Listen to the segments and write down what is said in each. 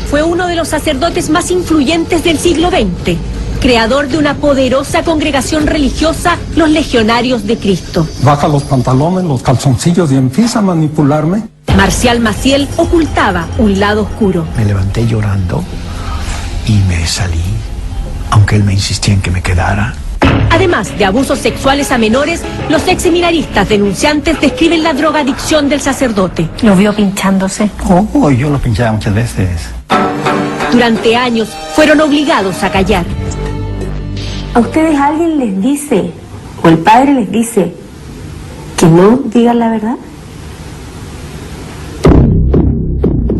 fue uno de los sacerdotes más influyentes del siglo XX, creador de una poderosa congregación religiosa, los Legionarios de Cristo. Baja los pantalones, los calzoncillos y empieza a manipularme. Marcial Maciel ocultaba un lado oscuro. Me levanté llorando y me salí, aunque él me insistía en que me quedara. Además de abusos sexuales a menores, los exseminaristas denunciantes describen la drogadicción del sacerdote. ¿Lo vio pinchándose? Oh, yo lo pinchaba muchas veces. Durante años fueron obligados a callar. ¿A ustedes alguien les dice, o el padre les dice, que no digan la verdad?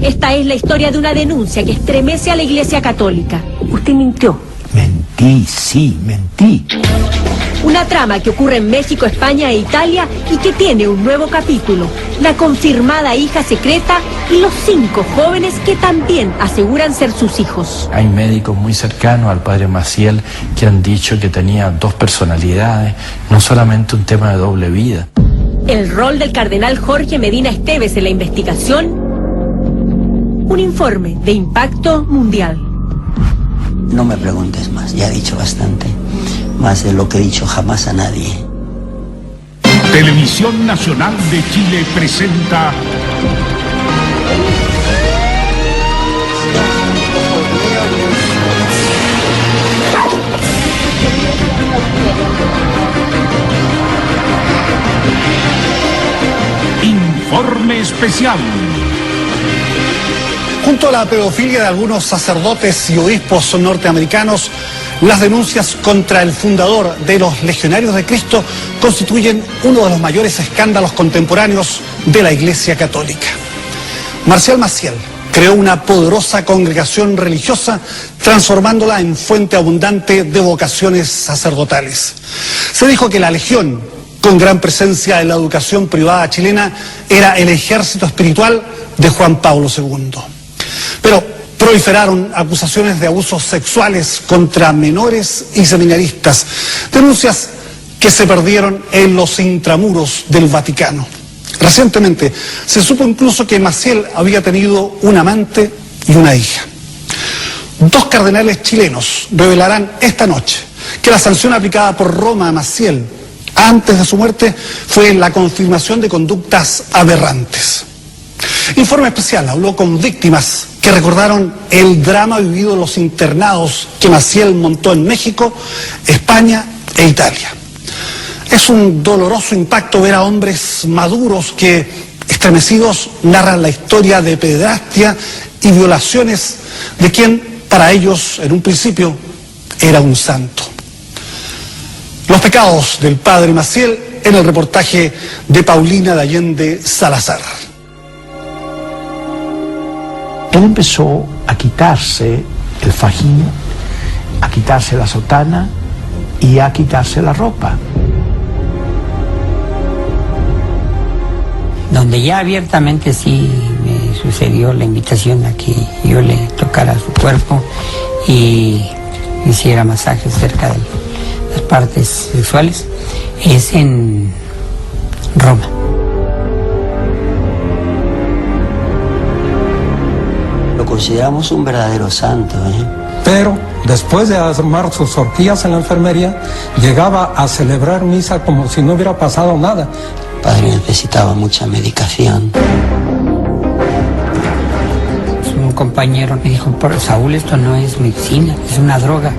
Esta es la historia de una denuncia que estremece a la Iglesia Católica. Usted mintió. Mentí, sí, mentí. Una trama que ocurre en México, España e Italia y que tiene un nuevo capítulo. La confirmada hija secreta y los 5 jóvenes que también aseguran ser sus hijos. Hay médicos muy cercanos al padre Maciel que han dicho que tenía 2 personalidades, no solamente un tema de doble vida. El rol del cardenal Jorge Medina Esteves en la investigación. Un informe de impacto mundial. No me preguntes más, ya he dicho bastante. Más de lo que he dicho jamás a nadie. Televisión Nacional de Chile presenta Informe Especial. Junto a la pedofilia de algunos sacerdotes y obispos norteamericanos, las denuncias contra el fundador de los Legionarios de Cristo constituyen uno de los mayores escándalos contemporáneos de la Iglesia Católica. Marcial Maciel creó una poderosa congregación religiosa, transformándola en fuente abundante de vocaciones sacerdotales. Se dijo que la Legión, con gran presencia en la educación privada chilena, era el ejército espiritual de Juan Pablo II. Pero proliferaron acusaciones de abusos sexuales contra menores y seminaristas, denuncias que se perdieron en los intramuros del Vaticano. Recientemente se supo incluso que Maciel había tenido un amante y una hija. 2 cardenales chilenos revelarán esta noche que la sanción aplicada por Roma a Maciel antes de su muerte fue la confirmación de conductas aberrantes. Informe Especial habló con víctimas que recordaron el drama vivido en los internados que Maciel montó en México, España e Italia. Es un doloroso impacto ver a hombres maduros que, estremecidos, narran la historia de pederastia y violaciones de quien, para ellos, en un principio, era un santo. Los pecados del padre Maciel en el reportaje de Paulina de Allende Salazar. Él empezó a quitarse el fajín, a quitarse la sotana y a quitarse la ropa. Donde ya abiertamente sí me sucedió la invitación a que yo le tocara su cuerpo y hiciera masajes cerca de las partes sexuales, es en Roma. Lo consideramos un verdadero santo, Pero después de armar sus orgías en la enfermería, llegaba a celebrar misa como si no hubiera pasado nada. El padre necesitaba mucha medicación. Un compañero me dijo, pero Saúl, esto no es medicina, es una droga.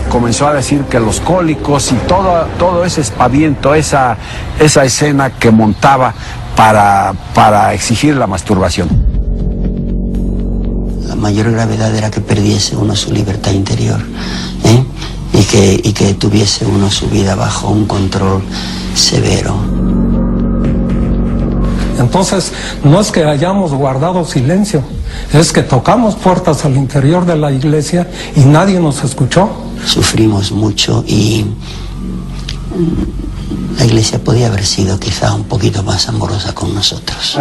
Comenzó a decir que los cólicos y todo ese espaviento, esa escena que montaba para exigir la masturbación. La mayor gravedad era que perdiese uno su libertad interior, y que tuviese uno su vida bajo un control severo. Entonces, no es que hayamos guardado silencio, es que tocamos puertas al interior de la iglesia y nadie nos escuchó. Sufrimos mucho y la iglesia podía haber sido quizá un poquito más amorosa con nosotros.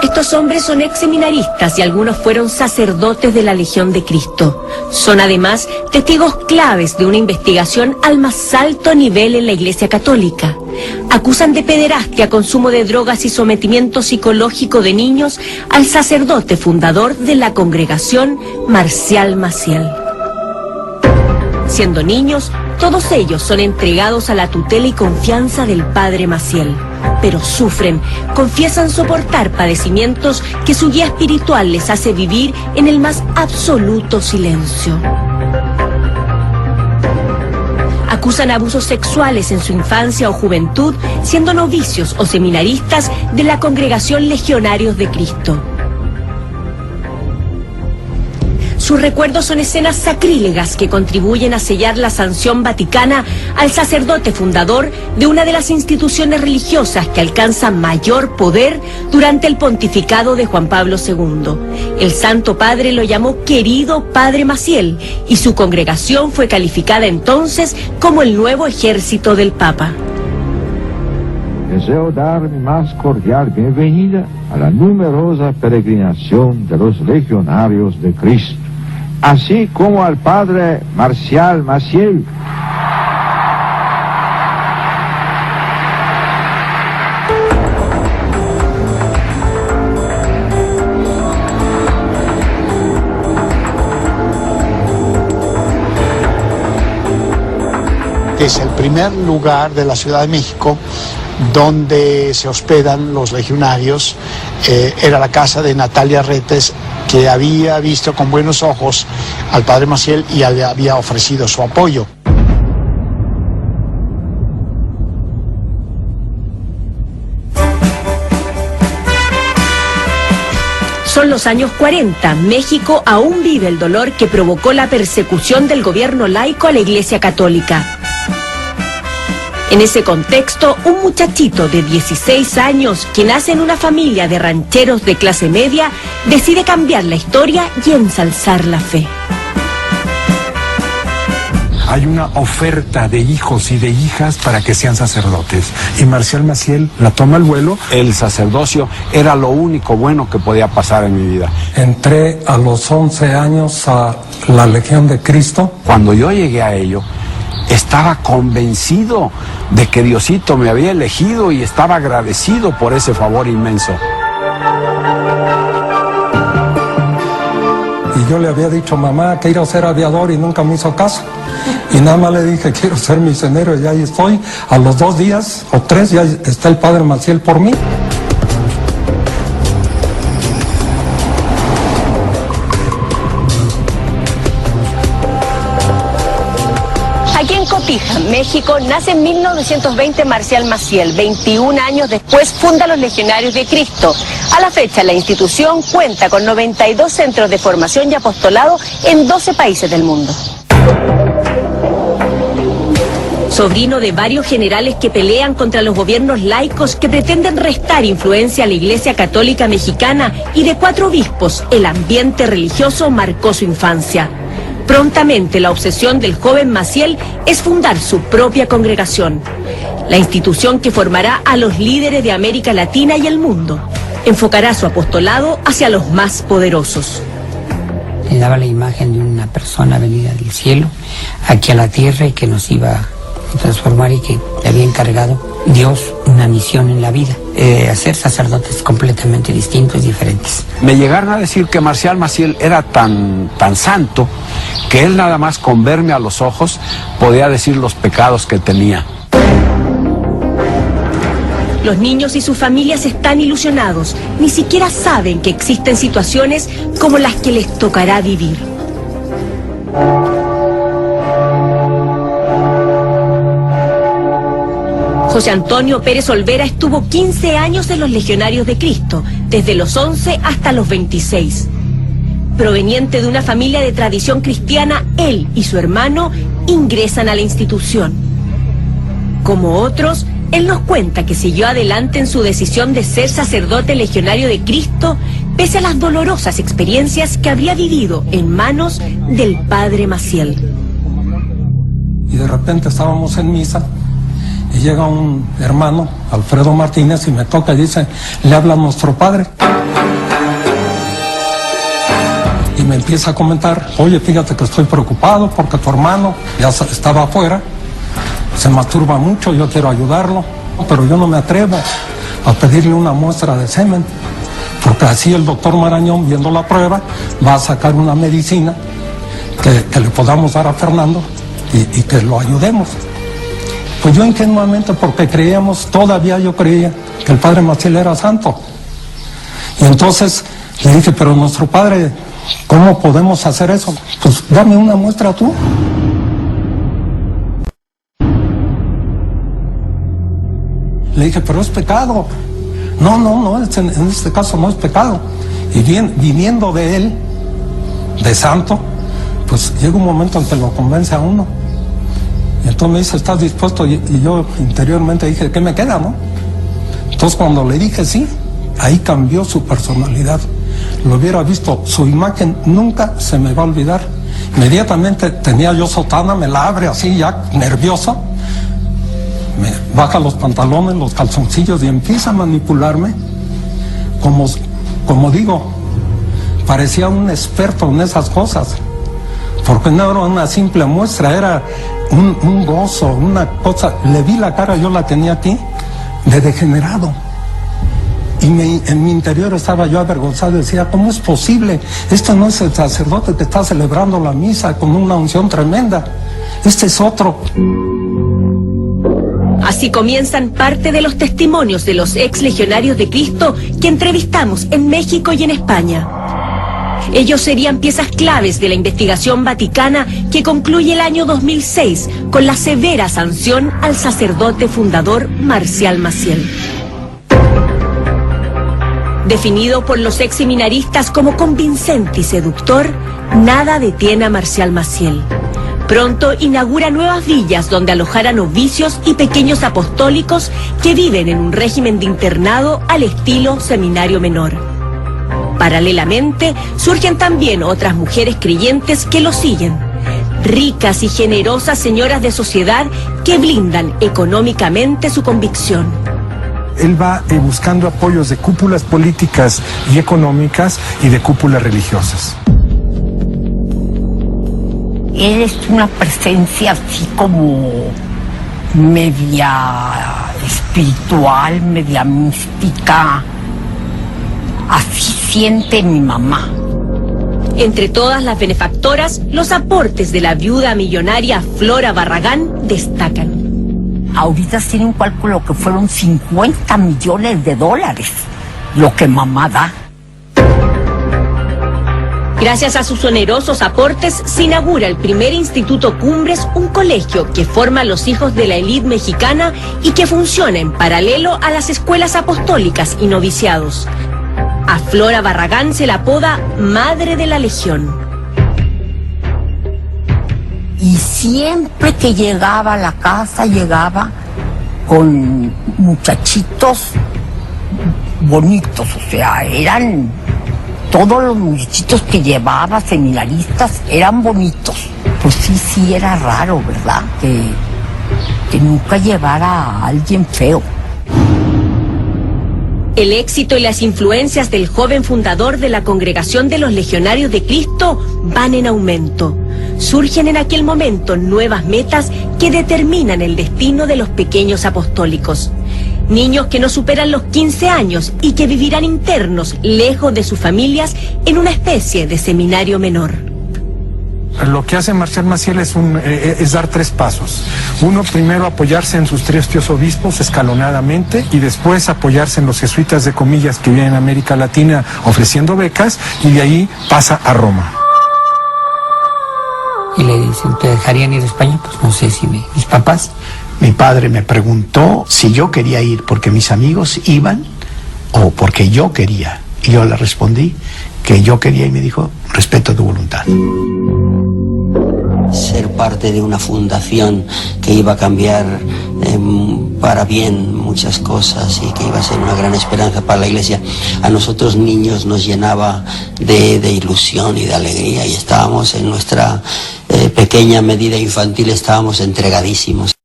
Estos Estos hombres son ex seminaristas y algunos fueron sacerdotes de la Legión de Cristo. Son además testigos claves de una investigación al más alto nivel en la Iglesia Católica. Acusan de pederastia, consumo de drogas y sometimiento psicológico de niños al sacerdote fundador de la congregación, Marcial Maciel. Siendo niños, todos ellos son entregados a la tutela y confianza del padre Maciel, pero sufren, confiesan soportar padecimientos que su guía espiritual les hace vivir en el más absoluto silencio. Acusan abusos sexuales en su infancia o juventud, siendo novicios o seminaristas de la congregación Legionarios de Cristo. Sus recuerdos son escenas sacrílegas que contribuyen a sellar la sanción vaticana al sacerdote fundador de una de las instituciones religiosas que alcanza mayor poder durante el pontificado de Juan Pablo II. El Santo Padre lo llamó querido Padre Maciel y su congregación fue calificada entonces como el nuevo ejército del Papa. Deseo dar mi más cordial bienvenida a la numerosa peregrinación de los legionarios de Cristo, así como al padre Marcial Maciel. Es el primer lugar de la Ciudad de México donde se hospedan los legionarios. Era la casa de Natalia Retes, que había visto con buenos ojos al padre Maciel y le había ofrecido su apoyo. Son los años 40. México aún vive el dolor que provocó la persecución del gobierno laico a la Iglesia Católica. En ese contexto, un muchachito de 16 años que nace en una familia de rancheros de clase media decide cambiar la historia y ensalzar la fe. Hay una oferta de hijos y de hijas para que sean sacerdotes. Y Marcial Maciel la toma al vuelo. El sacerdocio era lo único bueno que podía pasar en mi vida. Entré a los 11 años a la Legión de Cristo. Cuando yo llegué a ello, estaba convencido de que Diosito me había elegido y estaba agradecido por ese favor inmenso. Y yo le había dicho, mamá, quiero ser aviador, y nunca me hizo caso. Y nada más le dije, quiero ser misionero, y ahí estoy. A los 2 días o 3 ya está el padre Maciel por mí. Aquí en Cotija, México, nace en 1920 Marcial Maciel. 21 años después funda los Legionarios de Cristo. A la fecha, la institución cuenta con 92 centros de formación y apostolado en 12 países del mundo. Sobrino de varios generales que pelean contra los gobiernos laicos que pretenden restar influencia a la Iglesia Católica Mexicana y de 4 obispos, el ambiente religioso marcó su infancia. Prontamente la obsesión del joven Maciel es fundar su propia congregación, la institución que formará a los líderes de América Latina y el mundo. Enfocará su apostolado hacia los más poderosos. Le daba la imagen de una persona venida del cielo aquí a la tierra y que nos iba a transformar, y que le había encargado Dios una misión en la vida, hacer sacerdotes completamente distintos, diferentes. Me llegaron a decir que Marcial Maciel era tan santo que él nada más con verme a los ojos podía decir los pecados que tenía. Los niños y sus familias están ilusionados, ni siquiera saben que existen situaciones como las que les tocará vivir. José Antonio Pérez Olvera estuvo 15 años en los Legionarios de Cristo, desde los 11 hasta los 26. Proveniente de una familia de tradición cristiana, él y su hermano ingresan a la institución. Como otros, él nos cuenta que siguió adelante en su decisión de ser sacerdote legionario de Cristo, pese a las dolorosas experiencias que había vivido en manos del padre Maciel. Y de repente estábamos en misa y llega un hermano, Alfredo Martínez, y me toca y dice, le habla nuestro padre. me empieza a comentar, oye, fíjate que estoy preocupado porque tu hermano ya estaba afuera, se masturba mucho, yo quiero ayudarlo, pero yo no me atrevo a pedirle una muestra de semen, porque así el doctor Marañón, viendo la prueba, va a sacar una medicina que le podamos dar a Fernando y que lo ayudemos. Pues yo ingenuamente, porque todavía yo creía que el padre Maciel era santo. Y entonces le dije, pero nuestro padre, ¿cómo podemos hacer eso? Pues dame una muestra tú. Le dije, pero es pecado. No, en este caso no es pecado. Y bien, viniendo de él, de santo, pues llega un momento en que lo convence a uno. Y entonces me dice, ¿estás dispuesto? Y yo interiormente dije, ¿qué me queda, no? Entonces cuando le dije sí, ahí cambió su personalidad. Lo hubiera visto, su imagen nunca se me va a olvidar. Inmediatamente tenía yo sotana, me la abre así ya nervioso, me baja los pantalones, los calzoncillos y empieza a manipularme. Como digo, parecía un experto en esas cosas, porque no era una simple muestra, era un gozo, una cosa. Le vi la cara, yo la tenía aquí, de degenerado. Y en mi interior estaba yo avergonzado, decía, ¿cómo es posible? Este no es el sacerdote que está celebrando la misa con una unción tremenda. Este es otro. Así comienzan parte de los testimonios de los ex legionarios de Cristo que entrevistamos en México y en España. Ellos serían piezas claves de la investigación vaticana que concluye el año 2006 con la severa sanción al sacerdote fundador Marcial Maciel. Definido por los ex seminaristas como convincente y seductor, nada detiene a Marcial Maciel. Pronto inaugura nuevas villas donde alojar a novicios y pequeños apostólicos que viven en un régimen de internado al estilo seminario menor. Paralelamente, surgen también otras mujeres creyentes que lo siguen. Ricas y generosas señoras de sociedad que blindan económicamente su convicción. Él va buscando apoyos de cúpulas políticas y económicas y de cúpulas religiosas. Él es una presencia así como media espiritual, media mística. Así siente mi mamá. Entre todas las benefactoras, los aportes de la viuda millonaria Flora Barragán destacan. Ahorita tiene un cálculo que fueron $50 millones, lo que mamá da. Gracias a sus onerosos aportes, se inaugura el primer Instituto Cumbres, un colegio que forma a los hijos de la élite mexicana y que funciona en paralelo a las escuelas apostólicas y noviciados. A Flora Barragán se la apoda Madre de la Legión. Y siempre que llegaba a la casa, llegaba con muchachitos bonitos, o sea, eran todos los muchachitos que llevaba, seminaristas, eran bonitos. Pues sí, era raro, ¿verdad? Que nunca llevara a alguien feo. El éxito y las influencias del joven fundador de la Congregación de los Legionarios de Cristo van en aumento. Surgen en aquel momento nuevas metas que determinan el destino de los pequeños apostólicos. Niños que no superan los 15 años y que vivirán internos, lejos de sus familias, en una especie de seminario menor. Lo que hace Marcial Maciel es dar 3 pasos. Uno, primero apoyarse en sus 3 tíos obispos escalonadamente y después apoyarse en los jesuitas de comillas que vienen en América Latina ofreciendo becas y de ahí pasa a Roma. Y le dicen, ¿te dejarían ir a España? Pues no sé si mis papás. Mi padre me preguntó si yo quería ir porque mis amigos iban o porque yo quería. Y yo le respondí que yo quería y me dijo, respeto tu voluntad. Ser parte de una fundación que iba a cambiar para bien muchas cosas y que iba a ser una gran esperanza para la Iglesia, a nosotros niños nos llenaba de ilusión y de alegría, y estábamos en nuestra pequeña medida infantil, estábamos entregadísimos.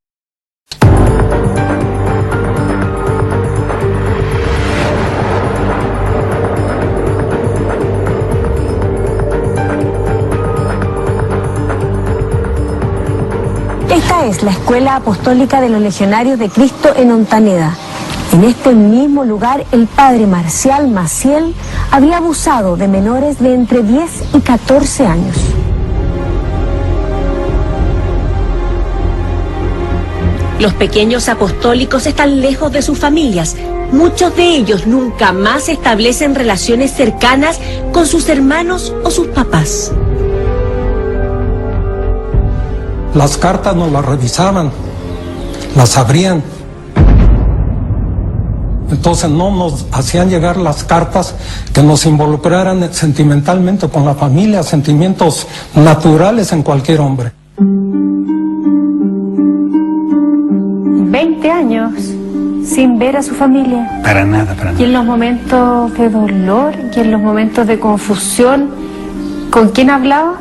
Esta es la Escuela Apostólica de los Legionarios de Cristo en Ontaneda. En este mismo lugar, el padre Marcial Maciel había abusado de menores de entre 10 y 14 años. Los pequeños apostólicos están lejos de sus familias. Muchos de ellos nunca más establecen relaciones cercanas con sus hermanos o sus papás. Las cartas nos las revisaban, las abrían. Entonces no nos hacían llegar las cartas que nos involucraran sentimentalmente con la familia, sentimientos naturales en cualquier hombre. 20 años sin ver a su familia. Para nada, para nada. Y en los momentos de dolor y en los momentos de confusión, ¿con quién hablaba?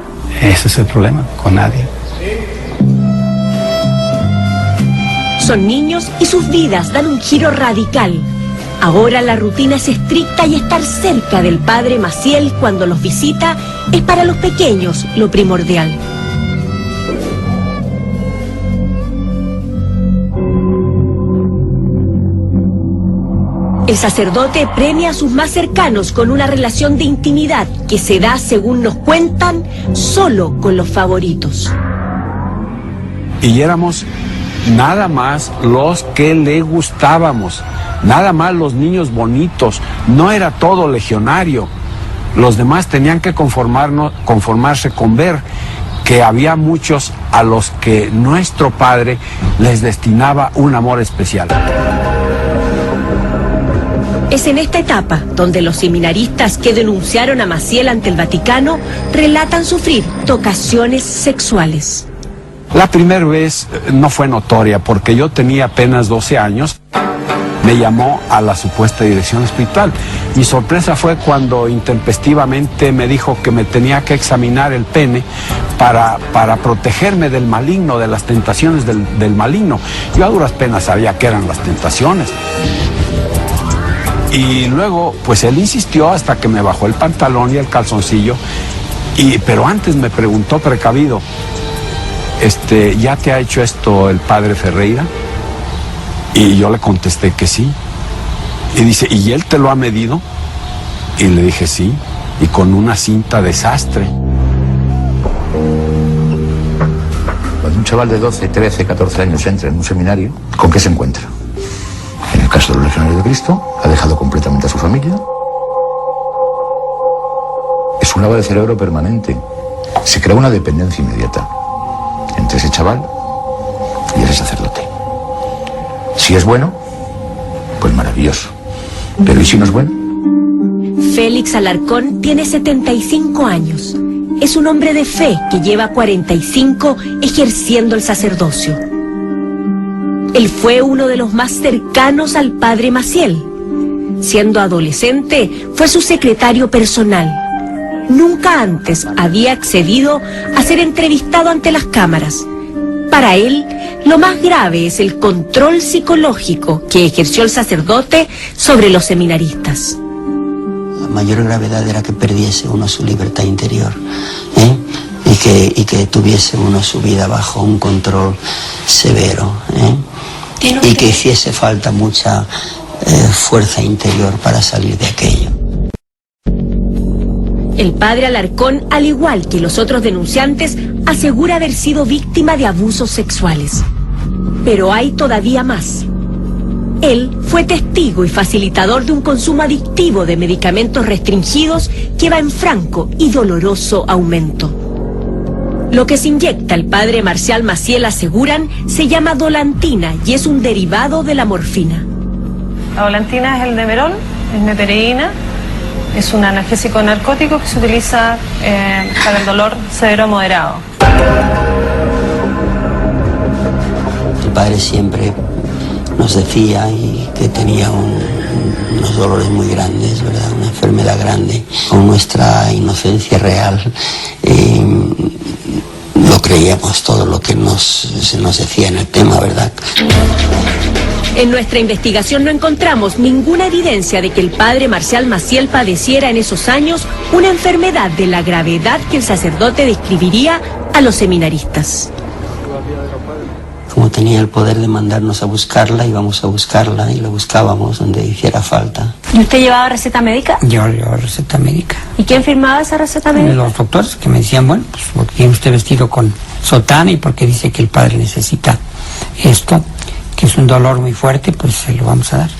Ese es el problema, con nadie. Son niños y sus vidas dan un giro radical. Ahora la rutina es estricta y estar cerca del padre Maciel cuando los visita es para los pequeños lo primordial. El sacerdote premia a sus más cercanos con una relación de intimidad que se da, según nos cuentan, solo con los favoritos. Y éramos nada más los que le gustábamos, nada más los niños bonitos, no era todo legionario. Los demás tenían que conformarse con ver que había muchos a los que nuestro padre les destinaba un amor especial. Es en esta etapa donde los seminaristas que denunciaron a Maciel ante el Vaticano relatan sufrir tocaciones sexuales. La primera vez no fue notoria porque yo tenía apenas 12 años. Me llamó a la supuesta dirección espiritual. Mi sorpresa fue cuando intempestivamente me dijo que me tenía que examinar el pene para protegerme del maligno, de las tentaciones del maligno. Yo a duras penas sabía qué eran las tentaciones. Y luego, pues él insistió hasta que me bajó el pantalón y el calzoncillo. Pero antes me preguntó precavido, ¿ya te ha hecho esto el padre Ferreira? Y yo le contesté que sí. Y dice, ¿y él te lo ha medido? Y le dije sí, y con una cinta de sastre. Cuando un chaval de 12, 13, 14 años entra en un seminario, ¿con qué se encuentra? En el caso de los legionarios de Cristo, ha dejado completamente a su familia. Es un lavado de cerebro permanente. Se crea una dependencia inmediata entre ese chaval y ese sacerdote. Si es bueno, pues maravilloso. Pero ¿y si no es bueno? Félix Alarcón tiene 75 años. Es un hombre de fe que lleva 45 ejerciendo el sacerdocio. Él fue uno de los más cercanos al padre Maciel. Siendo adolescente, fue su secretario personal. Nunca antes había accedido a ser entrevistado ante las cámaras. Para él, lo más grave es el control psicológico que ejerció el sacerdote sobre los seminaristas. La mayor gravedad era que perdiese uno su libertad interior, y que tuviese uno su vida bajo un control severo, y que hiciese falta mucha fuerza interior para salir de aquello. El padre Alarcón, al igual que los otros denunciantes, asegura haber sido víctima de abusos sexuales. Pero hay todavía más. Él fue testigo y facilitador de un consumo adictivo de medicamentos restringidos que va en franco y doloroso aumento. Lo que se inyecta el padre Marcial Maciel, aseguran, se llama dolantina y es un derivado de la morfina. La dolantina es el Demerol, es meperidina. Es un analgésico narcótico que se utiliza para el dolor severo moderado. El padre siempre nos decía que tenía unos dolores muy grandes, ¿verdad? Una enfermedad grande. Con nuestra inocencia real lo creíamos todo lo que se nos decía en el tema, ¿verdad? En nuestra investigación no encontramos ninguna evidencia de que el padre Marcial Maciel padeciera en esos años una enfermedad de la gravedad que el sacerdote describiría a los seminaristas. Como tenía el poder de mandarnos a buscarla, íbamos a buscarla y la buscábamos donde hiciera falta. ¿Y usted llevaba receta médica? Yo llevaba receta médica. ¿Y quién firmaba esa receta médica? Los doctores que me decían, bueno, pues porque tiene usted vestido con sotana y porque dice que el padre necesita esto, que es un dolor muy fuerte, pues se lo vamos a dar.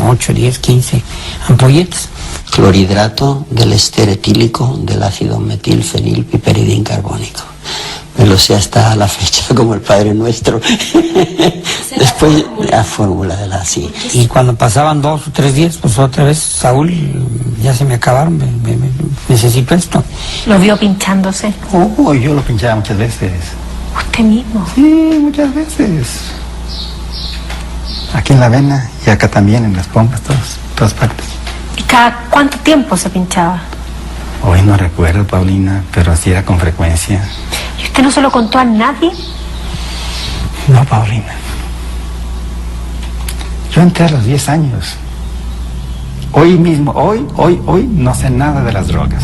8, 10, 15 ampolletas. Clorhidrato del ester etílico del ácido metilfenilpiperidin carbónico. Me lo sé hasta la fecha como el Padre Nuestro. Después la fórmula de la sí. Y cuando pasaban 2 o 3 días, pues otra vez, Saúl, ya se me acabaron, necesito esto. ¿Lo vio pinchándose? Oh, yo lo pinchaba muchas veces. ¿Usted mismo? Sí, muchas veces. Aquí en la vena y acá también, en las pompas, todas partes. ¿Y cada cuánto tiempo se pinchaba? Hoy no recuerdo, Paulina, pero así era con frecuencia. ¿Y usted no se lo contó a nadie? No, Paulina. Yo entré a los 10 años. Hoy mismo, hoy no sé nada de las drogas.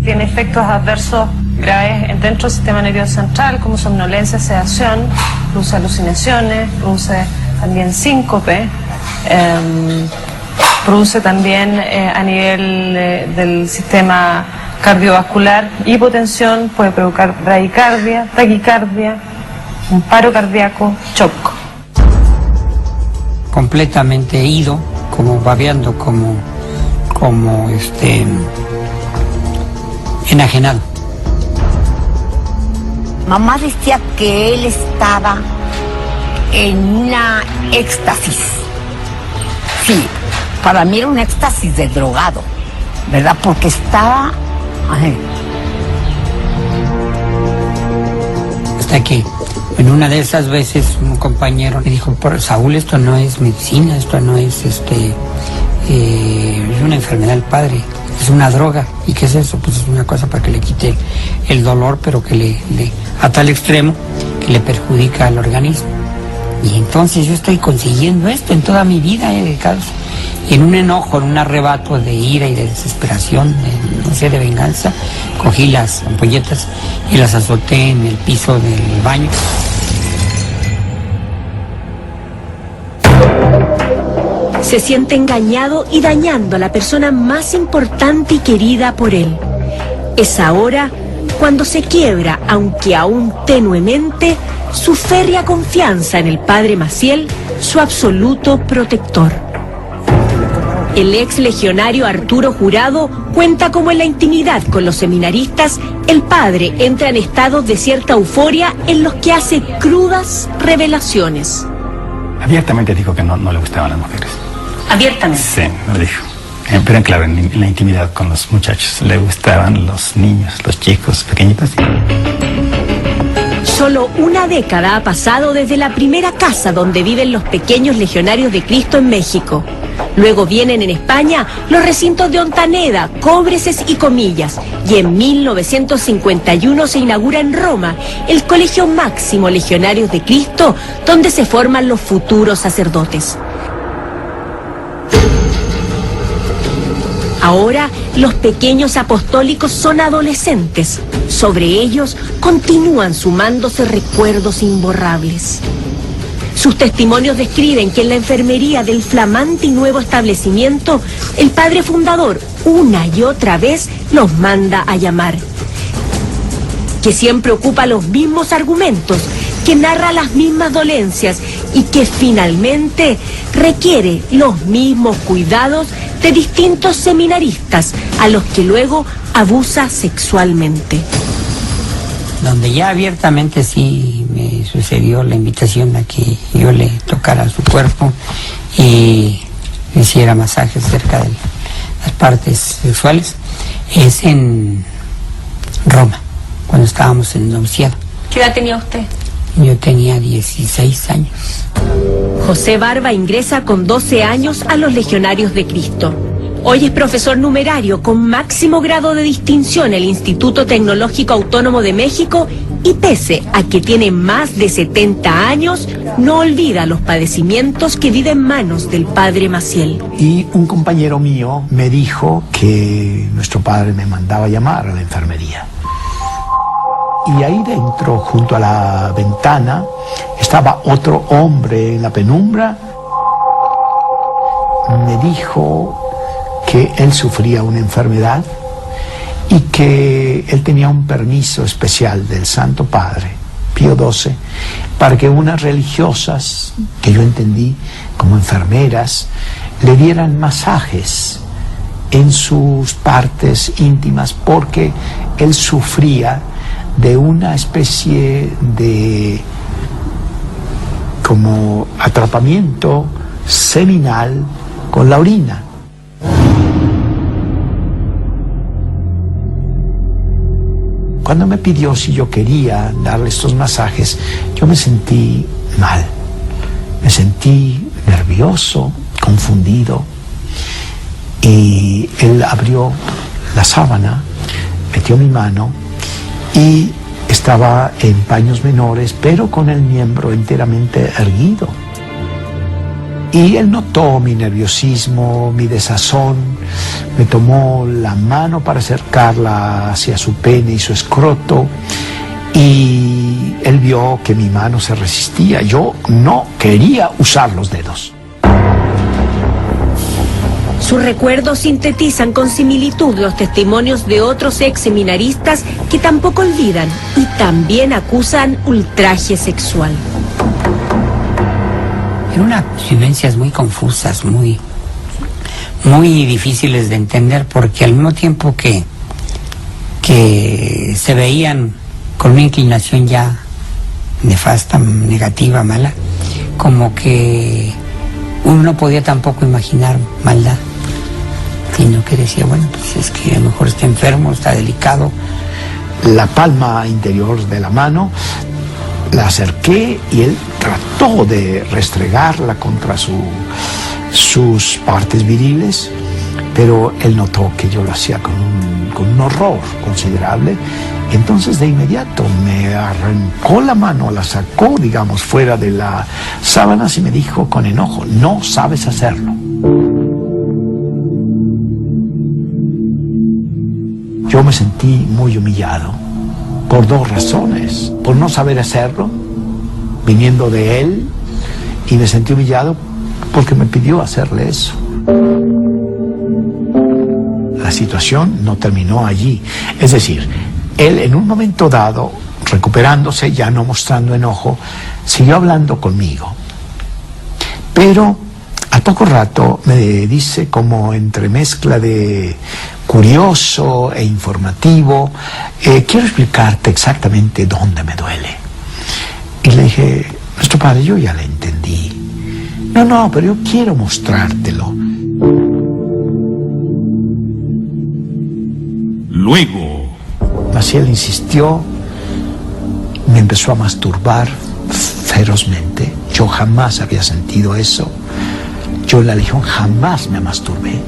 Tiene efectos adversos graves dentro del sistema nervioso central, como somnolencia, sedación, produce alucinaciones, produce también síncope, produce también a nivel del sistema cardiovascular hipotensión, puede provocar bradicardia, taquicardia, un paro cardíaco, shock. Completamente ido, como babeando, como enajenado. Mamá decía que él estaba en una éxtasis. Sí, para mí era un éxtasis de drogado, ¿verdad? Porque estaba... Hasta que en una de esas veces un compañero me dijo, Saúl, esto no es medicina, esto no es es una enfermedad del padre, es una droga. ¿Y qué es eso? Pues es una cosa para que le quite el dolor, pero que le a tal extremo que le perjudica al organismo. Y entonces yo estoy consiguiendo esto en toda mi vida, Carlos. Y en un enojo, en un arrebato de ira y de desesperación, de venganza, cogí las ampolletas y las azoté en el piso del baño. Se siente engañado y dañando a la persona más importante y querida por él. Es ahora cuando se quiebra, aunque aún tenuemente, su férrea confianza en el padre Maciel, su absoluto protector. El ex legionario Arturo Jurado cuenta cómo en la intimidad con los seminaristas, el padre entra en estados de cierta euforia en los que hace crudas revelaciones. Abiertamente dijo que no le gustaban las mujeres. ¿Abiertamente? Sí, me lo dijo. Pero claro, en la intimidad con los muchachos le gustaban los niños, los chicos pequeñitos. Solo una década ha pasado desde la primera casa donde viven los pequeños legionarios de Cristo en México. Luego vienen en España los recintos de Ontaneda, Cobreses y Comillas. Y en 1951 se inaugura en Roma el Colegio Máximo Legionarios de Cristo, donde se forman los futuros sacerdotes. Ahora los pequeños apostólicos son adolescentes. Sobre ellos continúan sumándose recuerdos imborrables. Sus testimonios describen que en la enfermería del flamante y nuevo establecimiento, el padre fundador una y otra vez los manda a llamar. Que siempre ocupa los mismos argumentos, que narra las mismas dolencias y que finalmente requiere los mismos cuidados de distintos seminaristas a los que luego abusa sexualmente. Donde ya abiertamente sí me sucedió la invitación a que yo le tocara su cuerpo y hiciera masajes cerca de las partes sexuales, es en Roma, cuando estábamos en noviciado. ¿Qué edad tenía usted? Yo tenía 16 años. José Barba ingresa con 12 años a los Legionarios de Cristo. Hoy es profesor numerario con máximo grado de distinción en el Instituto Tecnológico Autónomo de México y pese a que tiene más de 70 años, no olvida los padecimientos que vive en manos del padre Maciel. Y un compañero mío me dijo que nuestro padre me mandaba llamar a la enfermería. Y ahí dentro, junto a la ventana, estaba otro hombre en la penumbra. Me dijo que él sufría una enfermedad y que él tenía un permiso especial del Santo Padre, Pío XII, para que unas religiosas, que yo entendí como enfermeras, le dieran masajes en sus partes íntimas, porque él sufría de una especie de como atrapamiento seminal con la orina. Cuando me pidió si yo quería darle estos masajes, yo me sentí mal, me sentí nervioso, confundido, y él abrió la sábana, metió mi mano y estaba en paños menores, pero con el miembro enteramente erguido. Y él notó mi nerviosismo, mi desazón, me tomó la mano para acercarla hacia su pene y su escroto, y él vio que mi mano se resistía. Yo no quería usar los dedos. Sus recuerdos sintetizan con similitud los testimonios de otros ex seminaristas que tampoco olvidan y también acusan ultraje sexual. Eran unas vivencias muy confusas, muy difíciles de entender, porque al mismo tiempo que se veían con una inclinación ya nefasta, negativa, mala, como que uno no podía tampoco imaginar maldad, sino que decía, bueno, pues es que a lo mejor está enfermo, está delicado. La palma interior de la mano la acerqué y él trató de restregarla contra sus partes viriles, pero él notó que yo lo hacía con un horror considerable. Entonces de inmediato me arrancó la mano, la sacó, digamos, fuera de las sábanas y me dijo con enojo: no sabes hacerlo. Yo me sentí muy humillado por dos razones: por no saber hacerlo, viniendo de él, y me sentí humillado porque me pidió hacerle eso. La situación no terminó allí, es decir, él en un momento dado, recuperándose, ya no mostrando enojo, siguió hablando conmigo. Pero al poco rato me dice, como entremezcla de curioso e informativo, quiero explicarte exactamente dónde me duele. Y le dije: nuestro padre, yo ya le entendí. No, pero yo quiero mostrártelo. Luego Maciel insistió, me empezó a masturbar ferozmente. Yo jamás había sentido eso. Yo en la Legión jamás me masturbé.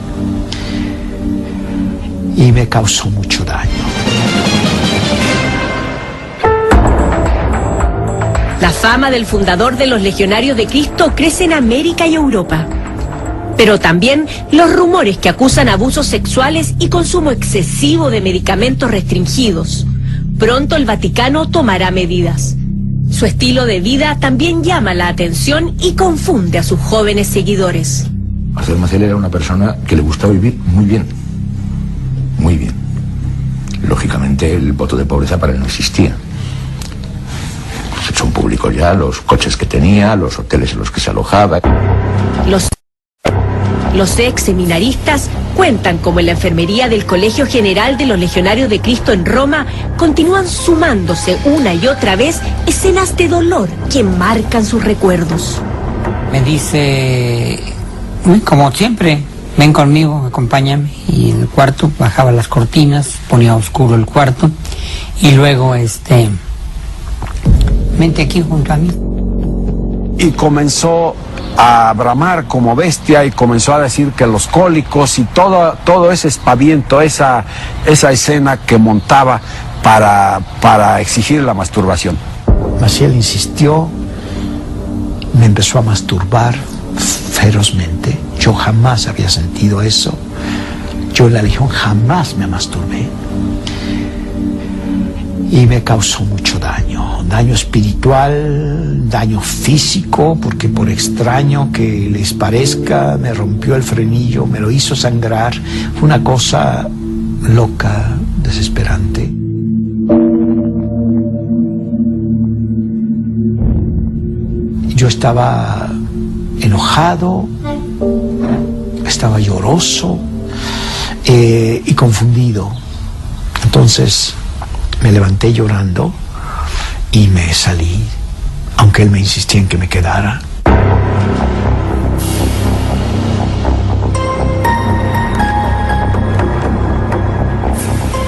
Y me causó mucho daño. La fama del fundador de los Legionarios de Cristo crece en América y Europa. Pero también los rumores que acusan abusos sexuales y consumo excesivo de medicamentos restringidos. Pronto el Vaticano tomará medidas. Su estilo de vida también llama la atención y confunde a sus jóvenes seguidores. Marcial Maciel era una persona que le gustaba vivir muy bien. Muy bien. Lógicamente el voto de pobreza para él no existía. Son públicos ya los coches que tenía, los hoteles en los que se alojaba. Los ex seminaristas cuentan cómo en la enfermería del Colegio General de los Legionarios de Cristo en Roma continúan sumándose una y otra vez escenas de dolor que marcan sus recuerdos. Me dice, como siempre, ven conmigo, acompáñame. Y en el cuarto bajaba las cortinas, ponía oscuro el cuarto, y luego vente aquí junto a mí. Y comenzó a bramar como bestia y comenzó a decir que los cólicos y todo ese espaviento, esa escena que montaba para exigir la masturbación. Maciel insistió, me empezó a masturbar ferozmente. Yo jamás había sentido eso. Yo en la Legión jamás me masturbé. y me causó mucho daño espiritual, daño físico, porque por extraño que les parezca, me rompió el frenillo, me lo hizo sangrar. Fue una cosa loca, desesperante. Yo estaba enojado, estaba lloroso y confundido. Entonces me levanté llorando y me salí, aunque él me insistía en que me quedara.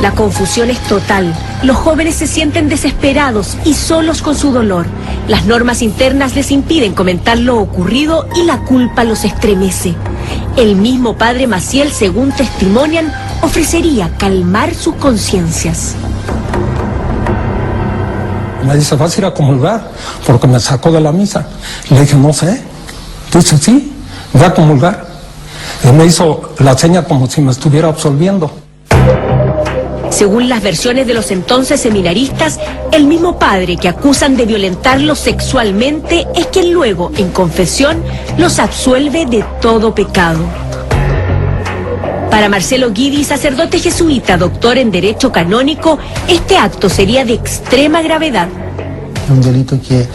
La confusión es total. Los jóvenes se sienten desesperados y solos con su dolor. Las normas internas les impiden comentar lo ocurrido y la culpa los estremece. El mismo padre Maciel, según testimonian, ofrecería calmar sus conciencias. Me dice, ¿vas a ir a comulgar? Porque me sacó de la misa. Le dije, no sé. Dice, sí, voy a comulgar. Y me hizo la seña como si me estuviera absolviendo. Según las versiones de los entonces seminaristas, el mismo padre que acusan de violentarlos sexualmente es quien luego, en confesión, los absuelve de todo pecado. Para Marcelo Guidi, sacerdote jesuita, doctor en Derecho Canónico, este acto sería de extrema gravedad. Un delito que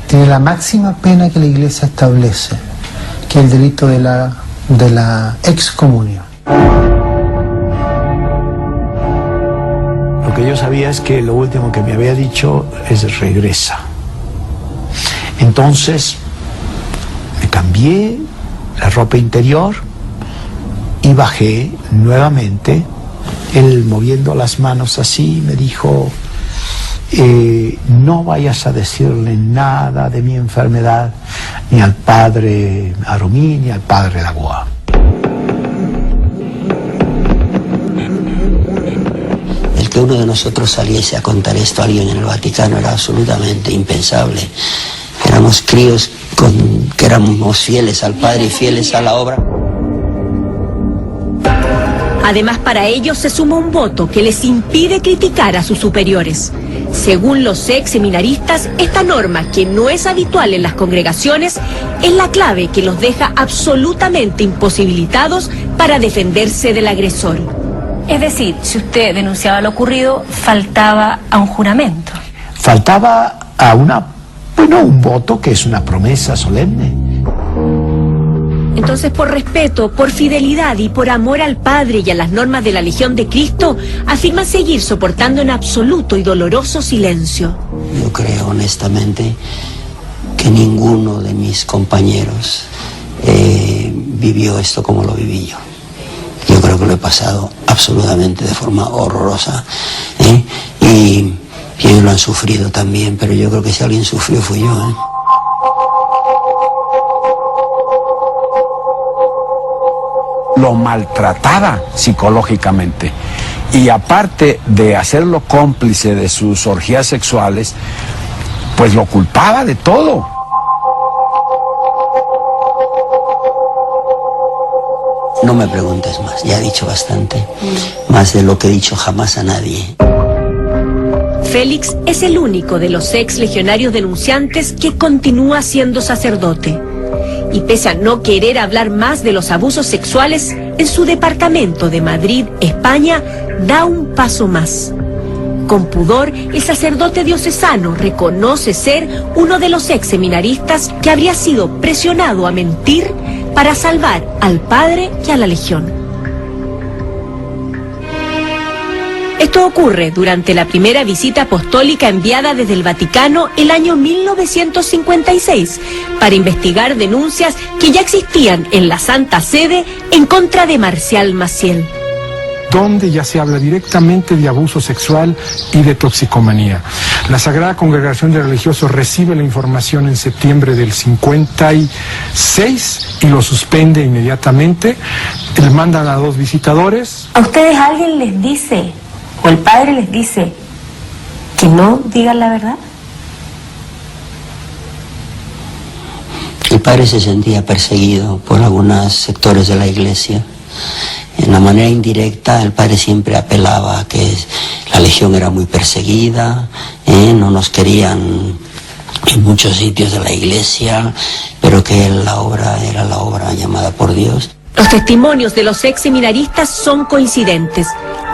tiene la máxima pena que la Iglesia establece, que es el delito de la excomunión. Lo que yo sabía es que lo último que me había dicho es regresa. Entonces me cambié la ropa interior y bajé nuevamente. Él, moviendo las manos así, me dijo, no vayas a decirle nada de mi enfermedad ni al padre Aromí ni al padre Lagoa. Que uno de nosotros saliese a contar esto a alguien en el Vaticano era absolutamente impensable. Éramos críos que éramos fieles al Padre y fieles a la obra. Además, para ellos se suma un voto que les impide criticar a sus superiores. Según los ex seminaristas, esta norma, que no es habitual en las congregaciones, es la clave que los deja absolutamente imposibilitados para defenderse del agresor. Es decir, si usted denunciaba lo ocurrido, faltaba a un juramento. Faltaba a un voto que es una promesa solemne. Entonces, por respeto, por fidelidad y por amor al Padre y a las normas de la Legión de Cristo, afirman seguir soportando en absoluto y doloroso silencio. Yo creo honestamente que ninguno de mis compañeros vivió esto como lo viví yo. Yo creo que lo he pasado absolutamente de forma horrorosa, y ellos lo han sufrido también, pero yo creo que si alguien sufrió fui yo. Lo maltrataba psicológicamente y aparte de hacerlo cómplice de sus orgías sexuales, pues lo culpaba de todo. No me preguntes más, ya he dicho bastante, más de lo que he dicho jamás a nadie. Félix es el único de los ex legionarios denunciantes que continúa siendo sacerdote. Y pese a no querer hablar más de los abusos sexuales, en su departamento de Madrid, España, da un paso más. Con pudor, el sacerdote diocesano reconoce ser uno de los ex seminaristas que habría sido presionado a mentir para salvar al padre y a la Legión. Esto ocurre durante la primera visita apostólica enviada desde el Vaticano el año 1956 para investigar denuncias que ya existían en la Santa Sede en contra de Marcial Maciel. Donde ya se habla directamente de abuso sexual y de toxicomanía. La Sagrada Congregación de Religiosos recibe la información en septiembre del 56 y lo suspende inmediatamente. Le mandan a 2 visitadores. ¿A ustedes alguien les dice, o el padre les dice, que no digan la verdad? El padre se sentía perseguido por algunos sectores de la Iglesia. En la manera indirecta, el padre siempre apelaba a que la La Legión era muy perseguida, no nos querían en muchos sitios de la iglesia, pero que la obra era la obra llamada por Dios. Los testimonios de los ex seminaristas son coincidentes.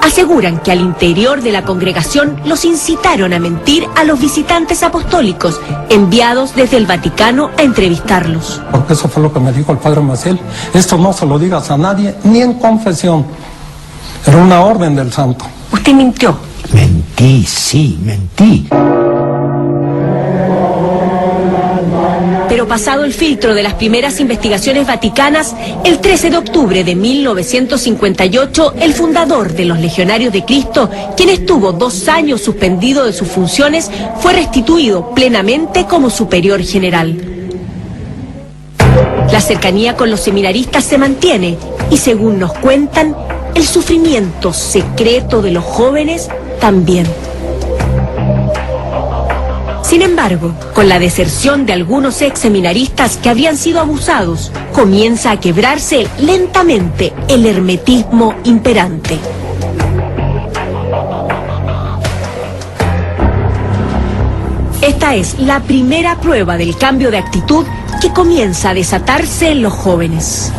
Aseguran que al interior de la congregación los incitaron a mentir a los visitantes apostólicos enviados desde el Vaticano a entrevistarlos. Porque eso fue lo que me dijo el padre Maciel. Esto no se lo digas a nadie, ni en confesión. Era una orden del santo. ¿Usted mintió? Mentí, sí, mentí. Pero pasado el filtro de las primeras investigaciones vaticanas, el 13 de octubre de 1958, el fundador de los Legionarios de Cristo, quien estuvo 2 años suspendido de sus funciones, fue restituido plenamente como superior general. La cercanía con los seminaristas se mantiene y, según nos cuentan, el sufrimiento secreto de los jóvenes también. Sin embargo, con la deserción de algunos ex seminaristas que habían sido abusados, comienza a quebrarse lentamente el hermetismo imperante. Esta es la primera prueba del cambio de actitud que comienza a desatarse en los jóvenes.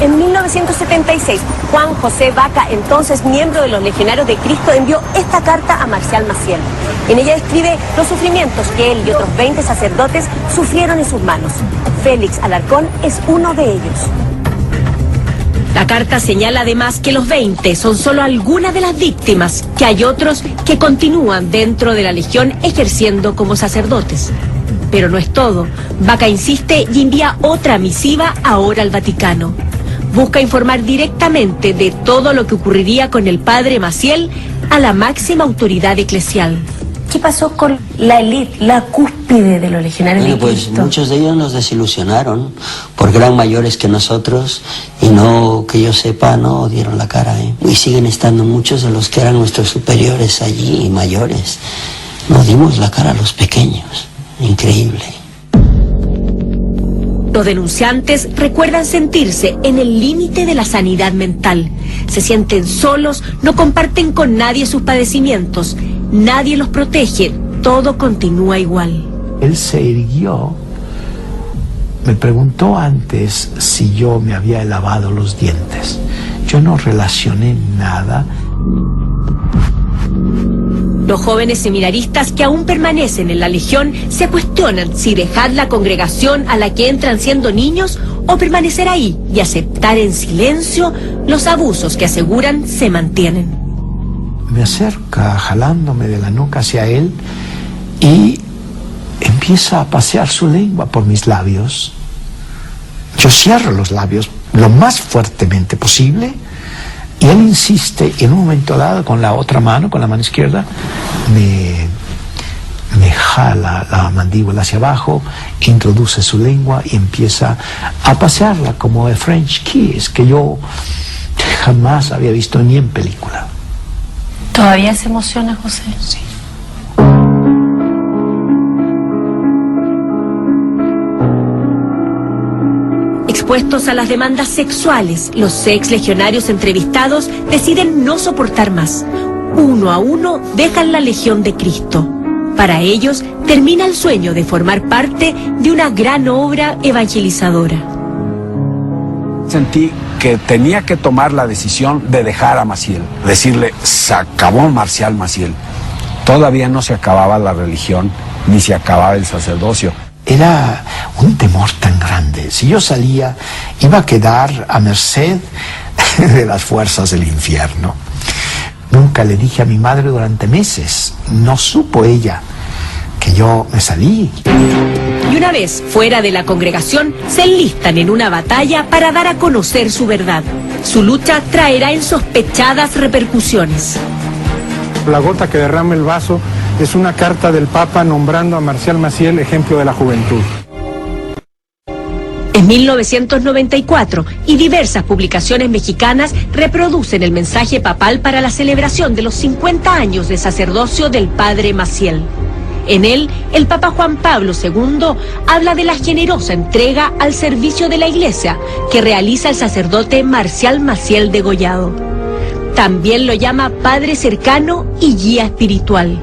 En 1976, Juan José Vaca, entonces miembro de los Legionarios de Cristo, envió esta carta a Marcial Maciel. En ella describe los sufrimientos que él y otros 20 sacerdotes sufrieron en sus manos. Félix Alarcón es uno de ellos. La carta señala además que los 20 son solo algunas de las víctimas, que hay otros que continúan dentro de la Legión ejerciendo como sacerdotes. Pero no es todo. Vaca insiste y envía otra misiva ahora al Vaticano. Busca informar directamente de todo lo que ocurriría con el padre Maciel a la máxima autoridad eclesial. ¿Qué pasó con la élite, la cúspide de los Legionarios de Cristo? Pues muchos de ellos nos desilusionaron porque eran mayores que nosotros y no, que yo sepa, no dieron la cara. Y siguen estando muchos de los que eran nuestros superiores allí y mayores. No dimos la cara a los pequeños. Increíble. Los denunciantes recuerdan sentirse en el límite de la sanidad mental. Se sienten solos, no comparten con nadie sus padecimientos. Nadie los protege, todo continúa igual. Él se irguió, me preguntó antes si yo me había lavado los dientes. Yo no relacioné nada. Los jóvenes seminaristas que aún permanecen en la Legión se cuestionan si dejar la congregación a la que entran siendo niños o permanecer ahí y aceptar en silencio los abusos que aseguran se mantienen. Me acerca jalándome de la nuca hacia él y empieza a pasear su lengua por mis labios. Yo cierro los labios lo más fuertemente posible y él insiste, y en un momento dado con la otra mano, con la mano izquierda, me jala la mandíbula hacia abajo, introduce su lengua y empieza a pasearla como el French kiss, que yo jamás había visto ni en película. ¿Todavía se emociona, José? Sí. Expuestos a las demandas sexuales, los ex legionarios entrevistados deciden no soportar más. Uno a uno dejan la Legión de Cristo. Para ellos termina el sueño de formar parte de una gran obra evangelizadora. Sentí que tenía que tomar la decisión de dejar a Maciel, decirle, se acabó Marcial Maciel. Todavía no se acababa la religión, ni se acababa el sacerdocio. Era un temor tan grande. Si yo salía, iba a quedar a merced de las fuerzas del infierno. Nunca le dije a mi madre durante meses. No supo ella que yo me salí. Y una vez fuera de la congregación, se enlistan en una batalla para dar a conocer su verdad. Su lucha traerá insospechadas repercusiones. La gota que derrama el vaso es una carta del Papa nombrando a Marcial Maciel ejemplo de la juventud. En 1994, y diversas publicaciones mexicanas reproducen el mensaje papal para la celebración de los 50 años de sacerdocio del padre Maciel. En él, el Papa Juan Pablo II habla de la generosa entrega al servicio de la Iglesia que realiza el sacerdote Marcial Maciel degollado. También lo llama padre cercano y guía espiritual.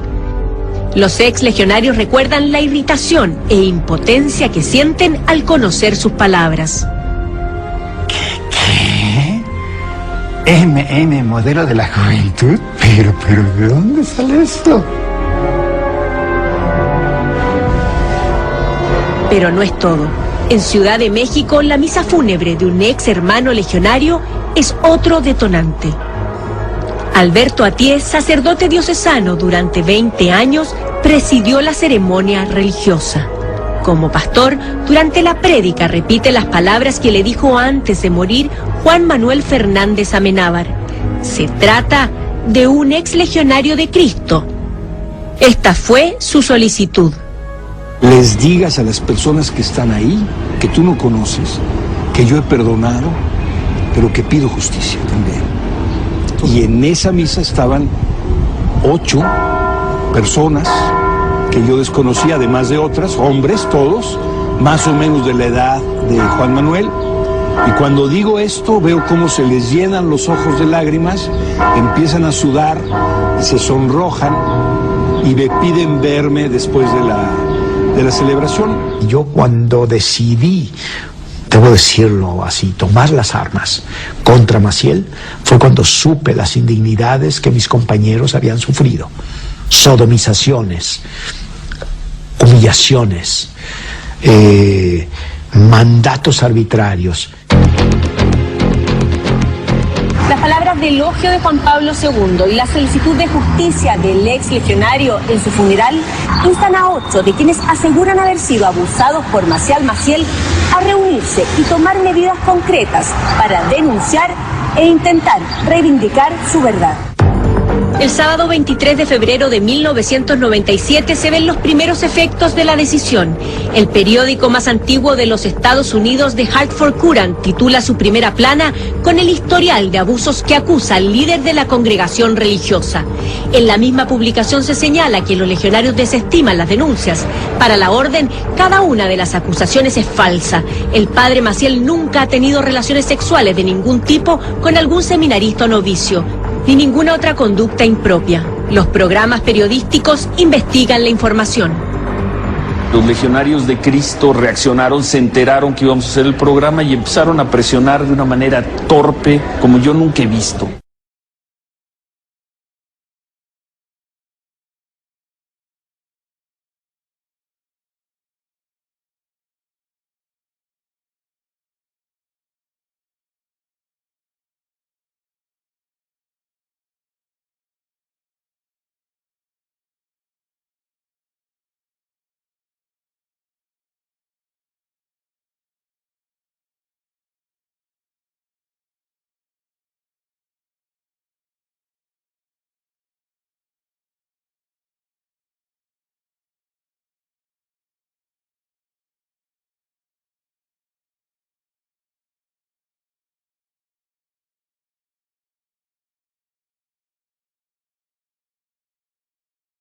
Los ex legionarios recuerdan la irritación e impotencia que sienten al conocer sus palabras. ¿Qué? ¿MM, modelo de la juventud? Pero, ¿de dónde sale esto? Pero no es todo. En Ciudad de México, la misa fúnebre de un ex hermano legionario es otro detonante. Alberto Atié, sacerdote diocesano durante 20 años, presidió la ceremonia religiosa. Como pastor, durante la prédica repite las palabras que le dijo antes de morir Juan Manuel Fernández Amenábar. Se trata de un ex legionario de Cristo. Esta fue su solicitud. Les digas a las personas que están ahí, que tú no conoces, que yo he perdonado, pero que pido justicia también. Y en esa misa estaban 8 personas que yo desconocía, además de otras, hombres todos, más o menos de la edad de Juan Manuel. Y cuando digo esto, veo cómo se les llenan los ojos de lágrimas, empiezan a sudar, se sonrojan y me piden verme después de la celebración. Yo cuando decidí, debo decirlo así, tomar las armas contra Maciel, fue cuando supe las indignidades que mis compañeros habían sufrido. Sodomizaciones, humillaciones, mandatos arbitrarios. Las palabras de elogio de Juan Pablo II y la solicitud de justicia del ex legionario en su funeral instan a 8 de quienes aseguran haber sido abusados por Marcial Maciel a reunirse y tomar medidas concretas para denunciar e intentar reivindicar su verdad. El sábado 23 de febrero de 1997 se ven los primeros efectos de la decisión. El periódico más antiguo de los Estados Unidos, The Hartford Courant, titula su primera plana con el historial de abusos que acusa al líder de la congregación religiosa. En la misma publicación se señala que los legionarios desestiman las denuncias. Para la orden, cada una de las acusaciones es falsa. El padre Maciel nunca ha tenido relaciones sexuales de ningún tipo con algún seminarista o novicio, ni ninguna otra conducta impropia. Los programas periodísticos investigan la información. Los legionarios de Cristo reaccionaron, se enteraron que íbamos a hacer el programa y empezaron a presionar de una manera torpe como yo nunca he visto.